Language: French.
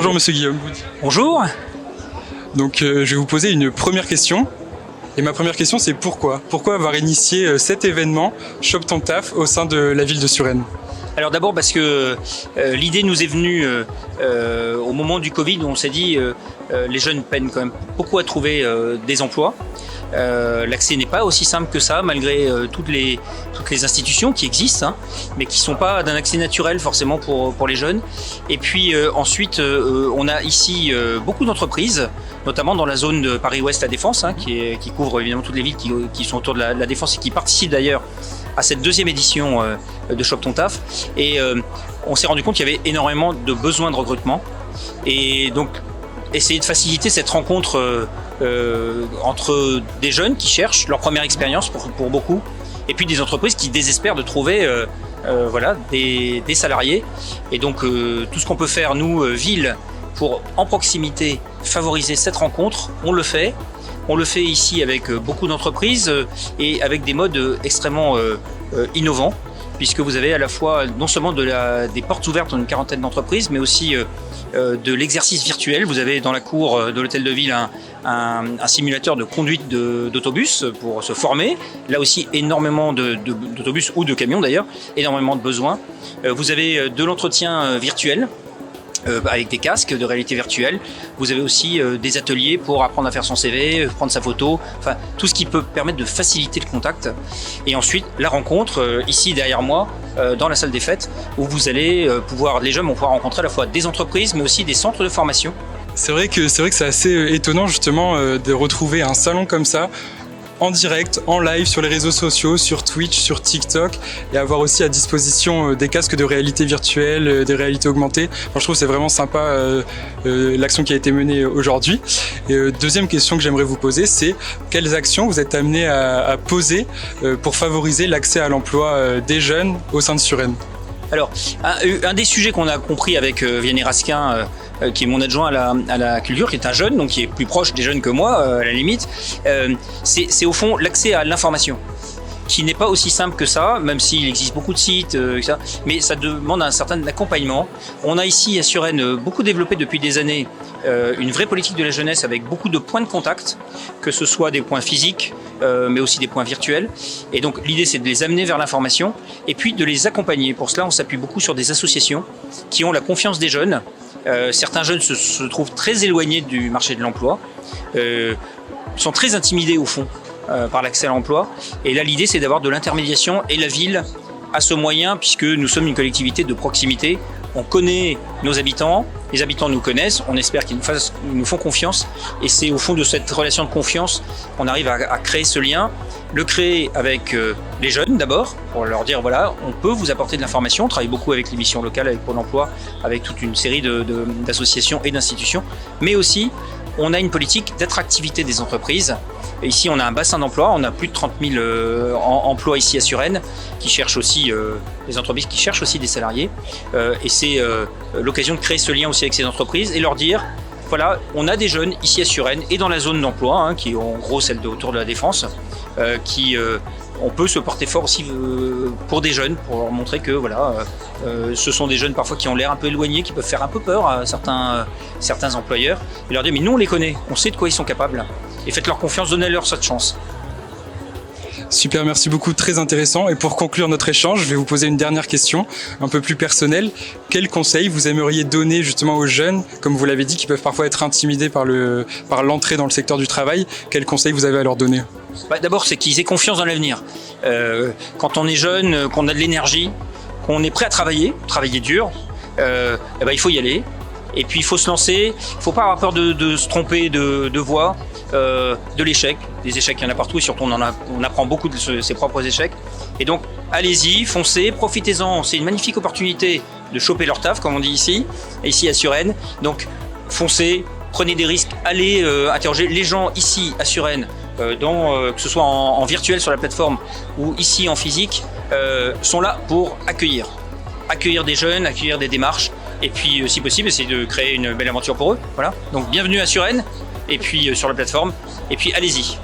Bonjour Monsieur Guillaume. Bonjour. Donc je vais vous poser une première question. Et ma première question c'est pourquoi ? Pourquoi avoir initié cet événement Chope ton taf au sein de la ville de Suresnes ? Alors d'abord parce que l'idée nous est venue au moment du Covid où on s'est dit les jeunes peinent quand même beaucoup à trouver des emplois. L'accès n'est pas aussi simple que ça malgré toutes les institutions qui existent, hein, mais qui ne sont pas d'un accès naturel forcément pour les jeunes. Et puis ensuite on a ici beaucoup d'entreprises, notamment dans la zone de Paris-Ouest La Défense, hein, qui couvre évidemment toutes les villes qui sont autour de la Défense et qui participent d'ailleurs à cette deuxième édition de Chope ton taf. Et on s'est rendu compte qu'il y avait énormément de besoins de recrutement. Et donc essayer de faciliter cette rencontre entre des jeunes qui cherchent leur première expérience pour beaucoup, et puis des entreprises qui désespèrent de trouver des salariés. Et donc tout ce qu'on peut faire, nous, ville, pour en proximité favoriser cette rencontre, on le fait. On le fait ici avec beaucoup d'entreprises et avec des modes extrêmement innovants, puisque vous avez à la fois non seulement des portes ouvertes dans une quarantaine d'entreprises, mais aussi de l'exercice virtuel. Vous avez dans la cour de l'hôtel de ville un simulateur de conduite d'autobus pour se former. Là aussi, énormément d'autobus ou de camions d'ailleurs, énormément de besoins. Vous avez de l'entretien virtuel, avec des casques de réalité virtuelle. Vous avez aussi des ateliers pour apprendre à faire son CV, prendre sa photo, enfin tout ce qui peut permettre de faciliter le contact. Et ensuite la rencontre ici derrière moi dans la salle des fêtes où vous allez les jeunes vont pouvoir rencontrer à la fois des entreprises mais aussi des centres de formation. C'est vrai que c'est assez étonnant justement de retrouver un salon comme ça en direct, en live sur les réseaux sociaux, sur Twitch, sur TikTok, et avoir aussi à disposition des casques de réalité virtuelle, des réalités augmentées. Enfin, je trouve que c'est vraiment sympa l'action qui a été menée aujourd'hui. Et deuxième question que j'aimerais vous poser, c'est quelles actions vous êtes amenés à poser pour favoriser l'accès à l'emploi des jeunes au sein de Suresnes ? Alors, un des sujets qu'on a compris avec Vianney Raskin, qui est mon adjoint à la culture, qui est un jeune, donc qui est plus proche des jeunes que moi, à la limite, c'est au fond l'accès à l'information, qui n'est pas aussi simple que ça, même s'il existe beaucoup de sites, mais ça demande un certain accompagnement. On a ici à Suresnes beaucoup développé depuis des années une vraie politique de la jeunesse avec beaucoup de points de contact, que ce soit des points physiques, mais aussi des points virtuels. Et donc l'idée c'est de les amener vers l'information et puis de les accompagner. Pour cela on s'appuie beaucoup sur des associations qui ont la confiance des jeunes. Certains jeunes se trouvent très éloignés du marché de l'emploi, sont très intimidés au fond par l'accès à l'emploi. Et là l'idée c'est d'avoir de l'intermédiation et la ville a ce moyen puisque nous sommes une collectivité de proximité. On connaît nos habitants, les habitants nous connaissent, on espère qu'ils nous font confiance et c'est au fond de cette relation de confiance qu'on arrive à créer ce lien, le créer avec les jeunes d'abord, pour leur dire voilà, on peut vous apporter de l'information, on travaille beaucoup avec les missions locales, avec Pôle emploi, avec toute une série d'associations et d'institutions, mais aussi on a une politique d'attractivité des entreprises. Et ici, on a un bassin d'emploi, on a plus de 30 000 emplois ici à Suresnes, qui cherchent aussi, des entreprises qui cherchent aussi des salariés. Et c'est l'occasion de créer ce lien aussi avec ces entreprises et leur dire, voilà, on a des jeunes ici à Suresnes et dans la zone d'emploi, hein, qui est en gros celle autour de la Défense, on peut se porter fort aussi pour des jeunes, pour leur montrer que voilà, ce sont des jeunes parfois qui ont l'air un peu éloignés, qui peuvent faire un peu peur à certains employeurs, et leur dire mais nous on les connaît, on sait de quoi ils sont capables, et faites-leur confiance, donnez-leur cette chance. Super, merci beaucoup, très intéressant. Et pour conclure notre échange, je vais vous poser une dernière question, un peu plus personnelle. Quels conseils vous aimeriez donner justement aux jeunes, comme vous l'avez dit, qui peuvent parfois être intimidés par l'entrée dans le secteur du travail? Quels conseils vous avez à leur donner? D'abord, c'est qu'ils aient confiance dans l'avenir. Quand on est jeune, qu'on a de l'énergie, qu'on est prêt à travailler dur, il faut y aller. Et puis il faut se lancer, il ne faut pas avoir peur de se tromper de voie, de l'échec. Des échecs, il y en a partout et surtout on apprend beaucoup de ses propres échecs. Et donc allez-y, foncez, profitez-en, c'est une magnifique opportunité de choper leur taf, comme on dit ici à Suresnes. Donc foncez, prenez des risques, allez interroger les gens ici à Suresnes, que ce soit en virtuel sur la plateforme ou ici en physique, sont là pour accueillir des jeunes, accueillir des démarches. Et puis, si possible, essayer de créer une belle aventure pour eux. Voilà. Donc, bienvenue à Suresnes, et puis sur la plateforme. Et puis, allez-y.